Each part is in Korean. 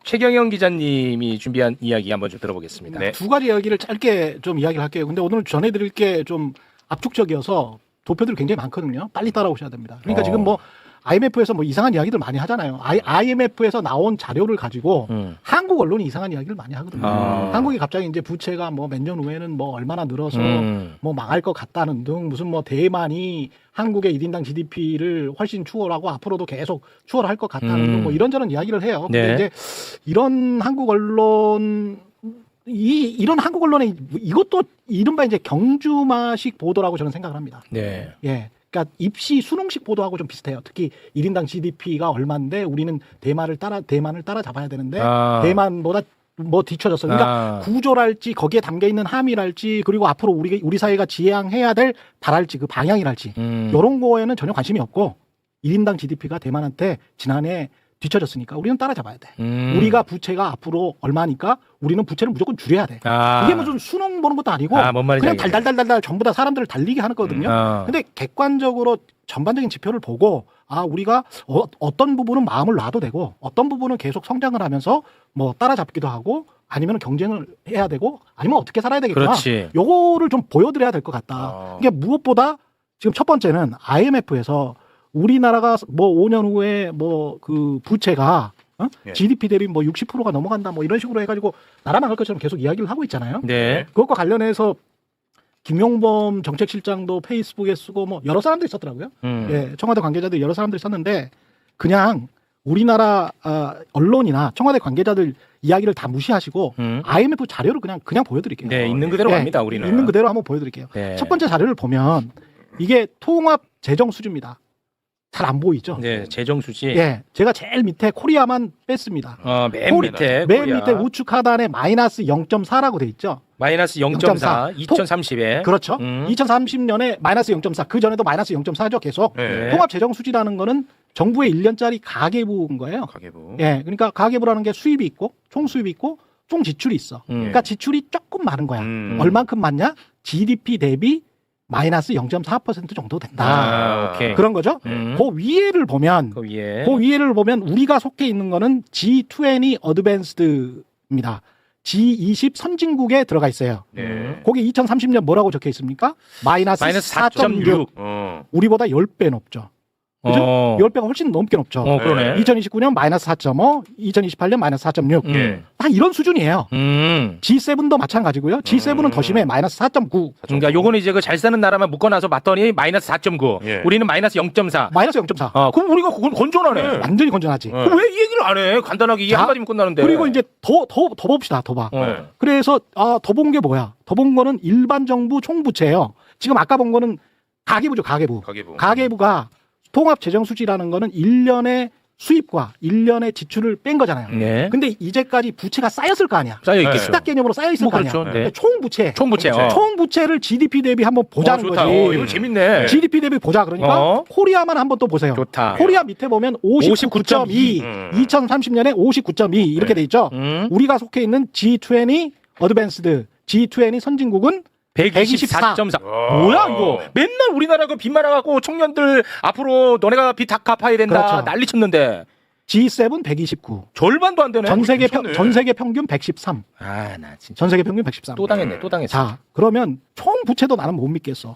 최경영 기자님이 준비한 이야기 한번 좀 들어보겠습니다. 네. 두 가지 이야기를 짧게 좀 이야기를 할게요. 근데 오늘 전해드릴 게 좀 압축적이어서 도표들이 굉장히 많거든요. 빨리 따라오셔야 됩니다. 그러니까 지금 뭐 IMF에서 뭐 이상한 이야기들 많이 하잖아요. IMF에서 나온 자료를 가지고 한국 언론이 이상한 이야기를 많이 하거든요. 한국이 갑자기 이제 부채가 뭐 몇 년 후에는 뭐 얼마나 늘어서 뭐 망할 것 같다는 등 무슨 뭐 대만이 한국의 1인당 GDP를 훨씬 추월하고 앞으로도 계속 추월할 것 같다는 등 뭐 이런저런 이야기를 해요. 근데 네. 이제 이런 한국 언론 이런 한국 언론의 이것도 이른바 이제 경주마식 보도라고 저는 생각을 합니다. 네. 예. 그러니까 입시 수능식 보도하고 좀 비슷해요. 특히 1인당 GDP가 얼마인데 우리는 대만을 따라잡아야 되는데 대만보다 뭐 뒤쳐졌어. 그러니까 구조랄지 거기에 담겨 있는 함의랄지 그리고 앞으로 우리 사회가 지향해야 될 바랄지 그 방향이랄지 이런 거에는 전혀 관심이 없고 1인당 GDP가 대만한테 지난해 뒤쳐졌으니까 우리는 따라잡아야 돼. 우리가 부채가 앞으로 얼마니까 우리는 부채를 무조건 줄여야 돼. 이게 무슨 수능 보는 것도 아니고 뭔 말인지 그냥 알겠네. 달달달달 전부 다 사람들을 달리게 하는 거거든요. 근데 객관적으로 전반적인 지표를 보고 우리가 어떤 부분은 마음을 놔도 되고 어떤 부분은 계속 성장을 하면서 뭐 따라잡기도 하고 아니면 경쟁을 해야 되고 아니면 어떻게 살아야 되겠구나. 그렇지. 요거를 좀 보여드려야 될 것 같다. 이게 무엇보다 지금 첫 번째는 IMF에서 우리나라가 뭐 5년 후에 뭐 그 부채가 예. GDP 대비 뭐 60%가 넘어간다 뭐 이런 식으로 해가지고 나라 망할 것처럼 계속 이야기를 하고 있잖아요. 네. 그것과 관련해서 김용범 정책실장도 페이스북에 쓰고 뭐 여러 사람들이 썼더라고요. 예, 청와대 관계자들 여러 사람들이 썼는데 그냥 우리나라 언론이나 청와대 관계자들 이야기를 다 무시하시고 IMF 자료를 그냥 보여드릴게요. 네, 있는 그대로 갑니다, 우리는. 있는 그대로 한번 보여드릴게요. 네. 첫 번째 자료를 보면 이게 통합 재정 수준입니다. 잘 안 보이죠? 네, 재정 수지. 예, 제가 제일 밑에 코리아만 뺐습니다. 맨 밑에 맨 코리아. 밑에 우측 하단에 마이너스 0.4라고 돼 있죠. 마이너스 0.4, 2030에. 그렇죠. 2030년에 마이너스 0.4, 그 전에도 마이너스 0.4죠, 계속. 네. 통합 재정 수지라는 거는 정부의 1년짜리 가계부인 거예요. 가계부. 예, 그러니까 가계부라는 게 수입이 있고, 총 수입이 있고, 총 지출이 있어. 그러니까 지출이 조금 많은 거야. 얼만큼 많냐? GDP 대비 마이너스 0.4% 정도 된다. 오케이. 그런 거죠. 그 위에를 보면, 그 위에. 그 위에를 보면 우리가 속해 있는 거는 G20 어드밴스드입니다. G20 선진국에 들어가 있어요. 네. 거기 2030년 뭐라고 적혀 있습니까? 마이너스 4.6. 우리보다 10배 높죠. 그죠? 10배가 훨씬 넘게 높죠. 그러네. 2029년 마이너스 4.5, 2028년 마이너스 4.6. 다 이런 수준이에요. G7도 마찬가지고요. G7은 더 심해. 마이너스 4.9. 그러니까 요거는 이제 그 잘 사는 나라만 묶어놔서 봤더니 마이너스 4.9. 예. 우리는 마이너스 0.4. 마이너스 0.4. 그럼 우리가 그건 건전하네. 완전히 건전하지. 그럼 왜 이 얘기를 안 해? 간단하게 이 자, 한마디면 끝나는데. 그리고 이제 더 봅시다. 더 봐. 그래서 더 본 게 뭐야? 더 본 거는 일반 정부 총부채예요. 지금 아까 본 거는 가계부죠. 가계부가 통합 재정 수지라는 거는 1년의 수입과 1년의 지출을 뺀 거잖아요. 네. 근데 이제까지 부채가 쌓였을 거 아니야. 쌓여 있겠죠. 식탁 개념으로 쌓여 있을 뭐 거 아니야. 그렇죠. 네. 그러니까 총부채. 총부채. 총부채를 GDP 대비 한번 보자는 좋다. 거지. 이거 재밌네. GDP 대비 보자. 그러니까 코리아만 한번 또 보세요. 좋다. 코리아 밑에 보면 59.2, 2030년에 59.2 이렇게 돼 있죠. 우리가 속해 있는 G20 어드밴스드, G20 선진국은 124.4. 뭐야 이거? 맨날 우리나라가 빚 많아갖고 청년들 앞으로 너네가 빚 다 갚아야 된다. 그렇죠. 난리 쳤는데 G7 129. 절반도 안 되네. 전 세계 평균 113. 나 진짜 전 세계 평균 113. 또 당했네. 또 당했어. 자, 그러면 총 부채도 나는 못 믿겠어.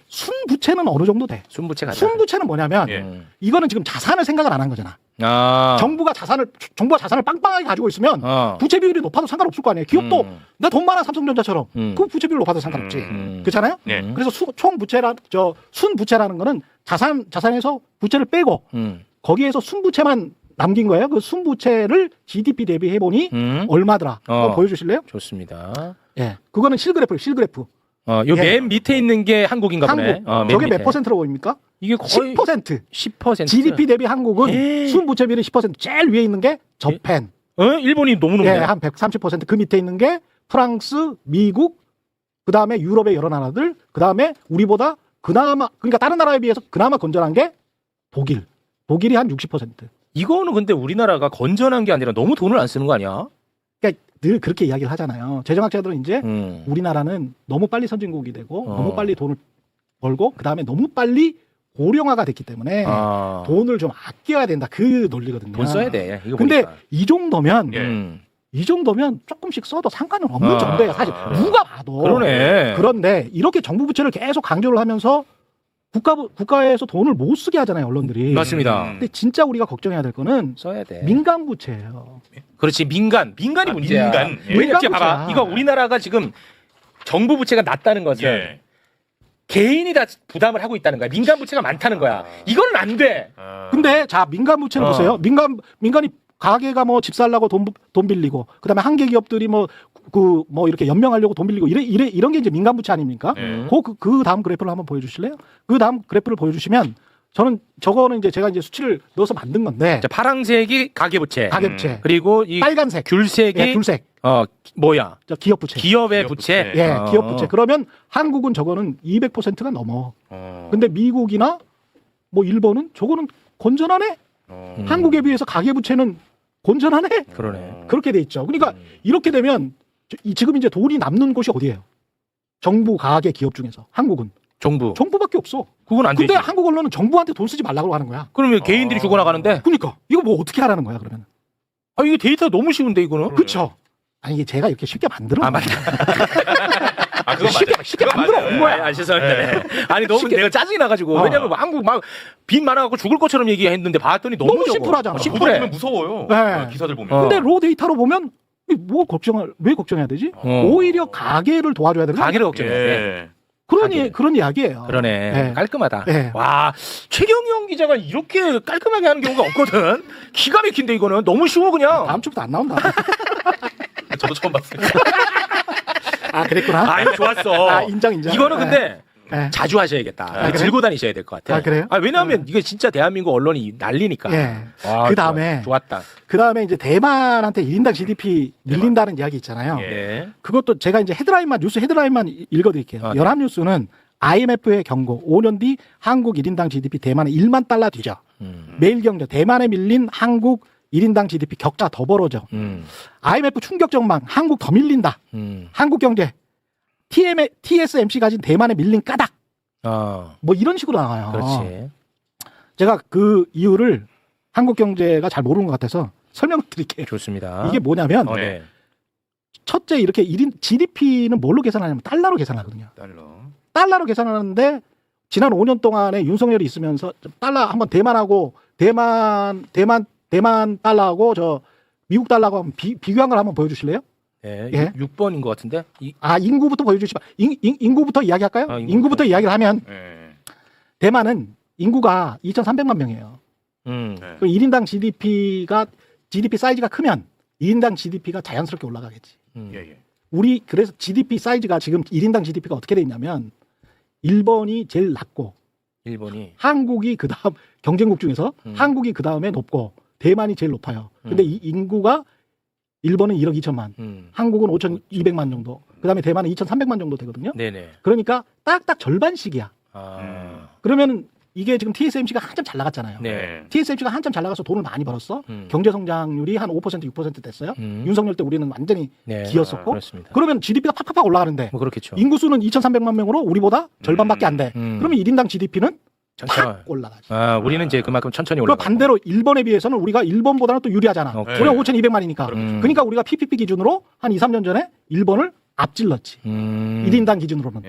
순 부채는 어느 정도 돼? 순부채 가자. 순 부채는 뭐냐면 이거는 지금 자산을 생각을 안 한 거잖아. 정부가 자산을 빵빵하게 가지고 있으면 부채 비율이 높아도 상관없을 거 아니에요. 기업도 내 돈 많아 삼성전자처럼 그 부채 비율 높아도 상관없지. 그렇잖아요. 그래서 총 부채라 순 부채라는 거는 자산에서 부채를 빼고 거기에서 순부채만 남긴 거예요. 그 순부채를 GDP 대비해 보니 얼마더라? 한번 보여주실래요? 좋습니다. 예, 그거는 실그래프예요. 실그래프. 요 맨 밑에 있는 게 한국인가 보네. 한국. 저게 몇 퍼센트로 보입니까? 이게 거의 10%. 10%. GDP 대비 한국은 순부채 비율이 10%. 제일 위에 있는 게 저펜. 일본이 너무 높네. 예, 한 130%. 그 밑에 있는 게 프랑스, 미국, 그 다음에 유럽의 여러 나라들, 그 다음에 우리보다 그나마, 그러니까 다른 나라에 비해서 그나마 건전한 게 독일. 독일이 한 60%. 이거는 근데 우리나라가 건전한 게 아니라 너무 돈을 안 쓰는 거 아니야? 그러니까 늘 그렇게 이야기를 하잖아요. 재정학자들은 이제 우리나라는 너무 빨리 선진국이 되고 너무 빨리 돈을 벌고 그 다음에 너무 빨리 고령화가 됐기 때문에 돈을 좀 아껴야 된다. 그 논리거든요. 돈 써야 돼. 이거 근데 보니까. 이 정도면 예. 이 정도면 조금씩 써도 상관은 없는 정도예요. 사실 누가 봐도. 그러네. 그런데 이렇게 정부 부채를 계속 강조를 하면서 국가에서 돈을 못 쓰게 하잖아요, 언론들이. 맞습니다. 근데 진짜 우리가 걱정해야 될 거는 써야 돼. 민간 부채예요. 그렇지 민간이 문제야. 민간. 예. 왜냐 민간 봐봐. 부채야. 이거 우리나라가 지금 정부 부채가 낮다는 것은 예. 개인이 다 부담을 하고 있다는 거야. 민간 부채가 많다는 거야. 이거는 안 돼. 근데 자 민간 부채는 보세요. 민간이 가게가 뭐 집 살라고 돈 빌리고 그다음에 한계 기업들이 뭐 이렇게 연명하려고 돈 빌리고 이런 게 이제 민간 부채 아닙니까? 그 다음 그래프를 한번 보여주실래요? 그 다음 그래프를 보여주시면 저거는 이제 제가 이제 수치를 넣어서 만든 건데 자, 파란색이 가계부채. 가계부채 그리고 이 빨간색 귤색이 예, 둘색 뭐야? 저 기업 부채 기업의 부채. 부채. 예 기업 부채 그러면 한국은 저거는 200%가 넘어. 근데 미국이나 뭐 일본은 저거는 건전하네. 한국에 비해서 가계부채는 건전하네. 그러네. 그렇게 돼 있죠. 그러니까 이렇게 되면 지금 이제 돈이 남는 곳이 어디예요? 정부, 가계, 기업 중에서 한국은 정부밖에 없어. 그건 안 되지. 근데 한국 언론은 정부한테 돈 쓰지 말라고 하는 거야. 그러면 개인들이 죽어나가는데? 그러니까 이거 뭐 어떻게 하라는 거야 그러면? 아 이게 데이터 너무 쉬운데 이거는? 그렇죠. 아니 이게 제가 이렇게 쉽게 만들어. 맞다. 그거 쉽게 맞아요. 만들어 온 거야. 죄송합니다. 아니 너무 내가 짜증이 나가지고 왜냐면 한국 막 빚 많아갖고 죽을 것처럼 얘기했는데 봤더니 너무 적어. 심플하잖아. 심플해. 보면 무서워요. 네. 기사들 보면. 근데 로 데이터로 보면 왜 걱정해야 되지? 오히려 가계를 도와줘야 되는 가게를 걱정해. 예. 그런 이야기예요. 그러네. 네. 깔끔하다. 네. 와, 최경영 기자가 이렇게 깔끔하게 하는 경우가 없거든. 기가 막힌데 이거는 너무 쉬워 그냥. 다음 주부터 안 나온다. 저도 처음 봤어요. 아 그랬구나. 아, 이거 좋았어. 아, 인정. 이거는 근데 네. 자주 하셔야겠다. 그래요? 들고 다니셔야 될 것 같아. 아, 그래요? 왜냐하면 이게 진짜 대한민국 언론이 난리니까. 예. 와, 그다음에 좋았다. 그다음에 이제 대만한테 1인당 GDP 밀린다는 이야기 있잖아요. 예. 네. 그것도 제가 이제 뉴스 헤드라인만 읽어드릴게요. 아, 네. 연합뉴스는 IMF의 경고 5년 뒤 한국 1인당 GDP 대만의 1만 달러 뒤져. 매일경제 대만에 밀린 한국 1인당 GDP 격차 더 벌어져. IMF 충격 전망 한국 더 밀린다. 한국경제 TSMC 가진 대만에 밀린 까닭. 뭐 이런 식으로 나와요. 그렇지. 제가 그 이유를 한국경제가 잘 모르는 것 같아서 설명을 드릴게요. 좋습니다. 이게 뭐냐면 네. 첫째 이렇게 1인 GDP는 뭘로 계산하냐면 달러로 계산하거든요. 달러로 계산하는데 지난 5년 동안에 윤석열이 있으면서 달러 한번 대만 달러하고 저 미국 달러하고 한번 비교한 걸 한번 보여주실래요? 네, 예? 6번인 것 같은데. 인구부터 보여주시면 인구부터 이야기할까요? 인구부터 이야기를 하면 대만은 인구가 2,300만 명이에요. 네. 그 1인당 GDP 사이즈가 크면 1인당 GDP가 자연스럽게 올라가겠지. 우리 그래서 GDP 사이즈가 지금 1인당 GDP가 어떻게 돼 있냐면 일본이 제일 낮고 일본이 한국이 그다음 경쟁국 중에서 한국이 그다음에 높고 대만이 제일 높아요. 근데 이 인구가 일본은 1억 2천만, 한국은 5,200만 정도, 그다음에 대만은 2,300만 정도 되거든요. 네네. 그러니까 딱딱 절반씩이야. 그러면 이게 지금 TSMC가 한참 잘 나갔잖아요. 네. TSMC가 한참 잘 나가서 돈을 많이 벌었어. 경제 성장률이 한 5% 6% 됐어요. 윤석열 때 우리는 완전히 네. 기었었고. 그렇습니다. 그러면 GDP가 팍팍팍 올라가는데 뭐 그렇겠죠. 인구수는 2,300만 명으로 우리보다 절반밖에 안 돼. 그러면 1인당 GDP는 팍 올라가지. 우리는 이제 그만큼 천천히 그 올라가. 반대로 일본에 비해서는 우리가 일본보다는 또 유리하잖아. 오케이. 우리가 5,200만이니까. 그러니까 우리가 PPP 기준으로 한 2, 3년 전에 일본을 앞질렀지. 1인당 기준으로는.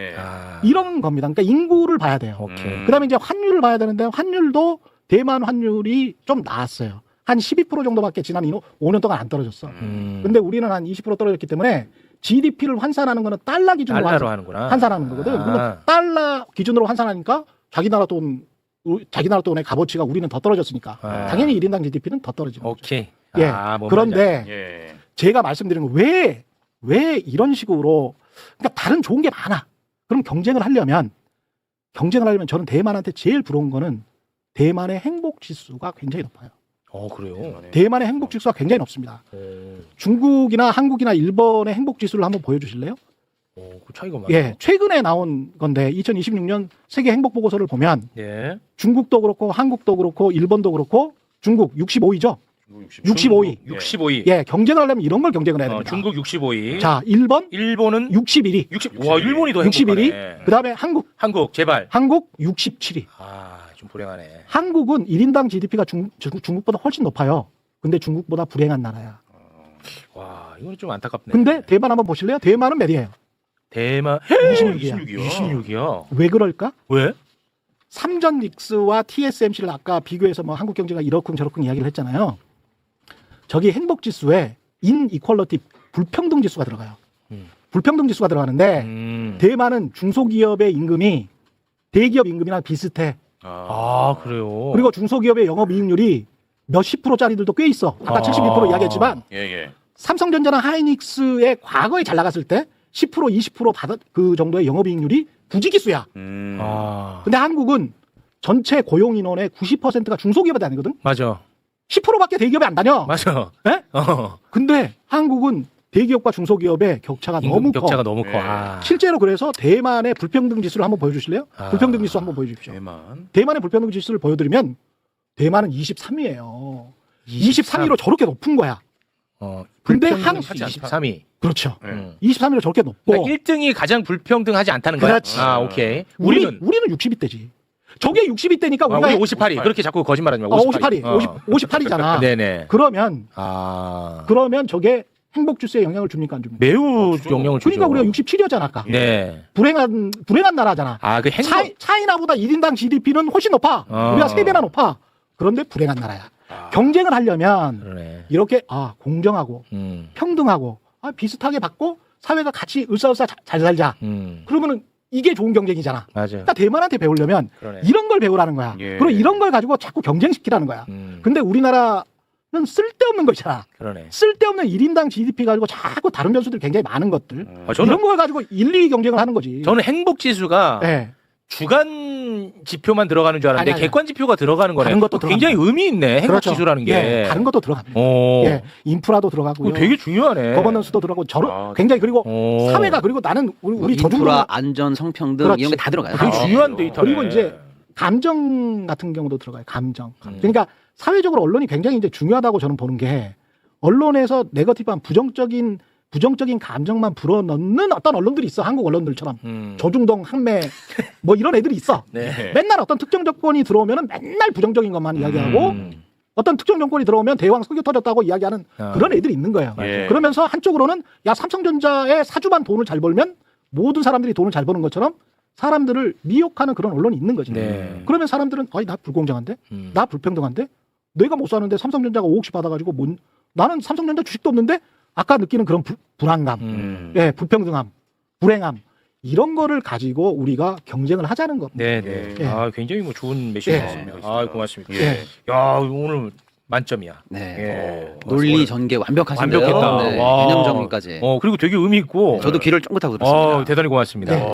이런 겁니다. 그러니까 인구를 봐야 돼요. 오케이. 그다음에 이제 환율을 봐야 되는데 환율도 대만 환율이 좀 나았어요. 한 12% 정도밖에 지난 5년 동안 안 떨어졌어. 근데 우리는 한 20% 떨어졌기 때문에 GDP를 환산하는 거는 달러 기준으로 달러로 하는구나. 환산하는 거거든. 그러면 달러 기준으로 환산하니까 자기 나라 돈의 값어치가 우리는 더 떨어졌으니까 당연히 1인당 GDP는 더 떨어지는 거죠. 오케이. 예. 뭔 그런데 제가 말씀드린 거 왜 이런 식으로 그러니까 다른 좋은 게 많아. 그럼 경쟁을 하려면 저는 대만한테 제일 부러운 거는 대만의 행복 지수가 굉장히 높아요. 그래요? 대만의 행복 지수가 굉장히 높습니다. 중국이나 한국이나 일본의 행복 지수를 한번 보여주실래요? 그 차이가 많아요. 예, 최근에 나온 건데 2026년 세계 행복 보고서를 보면 예. 중국도 그렇고 한국도 그렇고 일본도 그렇고 중국 65위죠. 65위. 65위. 예, 경쟁을 하려면 이런 걸 경쟁을 해야 됩니다. 중국 65위. 자, 일본은 61위. 와, 일본이 더 61위. 행복하네. 그다음에 한국 제발. 한국 67위. 좋아. 좀 불행하네. 한국은 1인당 GDP가 중국보다 훨씬 높아요. 근데 중국보다 불행한 나라야. 와, 이건 좀 안타깝네. 근데 대만 한번 보실래요? 대만은 몇이에요? 대만 26이야. 26이요. 왜 그럴까? 왜? 삼전 닉스와 TSMC를 아까 비교해서 뭐 한국 경제가 이러쿵 저러쿵 이야기를 했잖아요. 저기 행복 지수에 인이퀄러티 불평등 지수가 들어가요. 불평등 지수가 들어가는데 대만은 중소기업의 임금이 대기업 임금이랑 비슷해. 아, 그래요. 그리고 중소기업의 영업이익률이 몇십 프로짜리들도 꽤 있어. 아까 72% 이야기했지만 예. 삼성전자나 하이닉스의 과거에 잘 나갔을 때 10% 20% 받은 그 정도의 영업이익률이 부지기수야. 근데 한국은 전체 고용 인원의 90%가 중소기업에 다니거든. 맞아. 10%밖에 대기업에 안 다녀. 맞아. 예? 근데 한국은 대기업과 중소기업의 격차가 너무 커. 격차가 너무 커. 예. 아. 실제로 그래서 대만의 불평등 지수를 한번 보여주실래요? 불평등 지수 한번 보여주십시오. 대만. 대만의 불평등 지수를 보여드리면 대만은 23위예요. 23위로 저렇게 높은 거야. 근데 불평등 한국 하지 23위. 그렇죠. 네. 23위로 저렇게 높고 그러니까 1등이 가장 불평등하지 않다는 거야. 그렇지. 아, 오케이. 우리는 60위대지. 저게 60위대니까 우리가 우리 58위. 그렇게 자꾸 거짓말하지 마. 58위, 58위. 58위잖아. 네네. 그러면 아. 그러면 저게 행복 주스에 영향을 줍니까 안 줍니까? 매우 영향을 주죠. 그러니까 우리가 67위였잖아 아까. 네. 불행한 나라잖아. 아, 그 행복. 차이나보다 1인당 GDP는 훨씬 높아. 우리가 3배나 높아. 그런데 불행한 나라야. 경쟁을 하려면 그러네. 이렇게 공정하고 평등하고 비슷하게 받고 사회가 같이 을사을사 잘 살자. 그러면은 이게 좋은 경쟁이잖아. 맞아요. 그러니까 대만한테 배우려면 그러네. 이런 걸 배우라는 거야. 예. 그리고 이런 걸 가지고 자꾸 경쟁시키라는 거야. 근데 우리나라는 쓸데없는 거 있잖아. 그러네. 쓸데없는 1인당 GDP 가지고 자꾸 다른 변수들이 굉장히 많은 것들. 저는 이런 걸 가지고 1, 2위 경쟁을 하는 거지. 저는 행복 지수가 네. 주간 지표만 들어가는 줄 알았는데 아니. 객관 지표가 들어가는 거네. 다른 것도 굉장히 의미 있네. 행복 그렇죠. 지수라는 게. 예, 다른 것도 들어갑니다. 오. 예, 인프라도 들어가고요. 그거 되게 중요하네. 거버넌스도 들어가고 굉장히 그리고 오. 사회가 그리고 나는 우리 저중도 인프라, 안전, 성평등 그렇지. 이런 게 다 들어가요. 되게 중요한 데이터네. 그리고 이제 감정 같은 경우도 들어가요. 감정. 그러니까 사회적으로 언론이 굉장히 이제 중요하다고 저는 보는 게 언론에서 네거티브한 부정적인 감정만 불어넣는 어떤 언론들이 있어. 한국 언론들처럼. 조중동, 항매 뭐 이런 애들이 있어. 네. 맨날 어떤 특정 정권이 들어오면 맨날 부정적인 것만 이야기하고 어떤 특정 정권이 들어오면 대왕 석유 터졌다고 이야기하는 그런 애들이 있는 거예요. 예. 그러면서 한쪽으로는 야 삼성전자의 사주만 돈을 잘 벌면 모든 사람들이 돈을 잘 버는 것처럼 사람들을 미혹하는 그런 언론이 있는 거지. 네. 그러면 사람들은 나 불공정한데? 나 불평등한데? 내가 못 사는데 삼성전자가 5억씩 받아가지고 나는 삼성전자 주식도 없는데 아까 느끼는 그런 불안감, 예, 불평등함, 불행함 이런 거를 가지고 우리가 경쟁을 하자는 겁니다. 네네. 예. 아, 굉장히 뭐 좋은 메시지였습니다. 예. 아, 고맙습니다. 예. 야, 오늘 만점이야. 네. 예. 논리 전개 완벽하신데요. 완벽했다. 네, 와. 개념 정리까지. 그리고 되게 의미 있고. 저도 귀를 쫑긋하고 들었습니다. 대단히 고맙습니다. 네.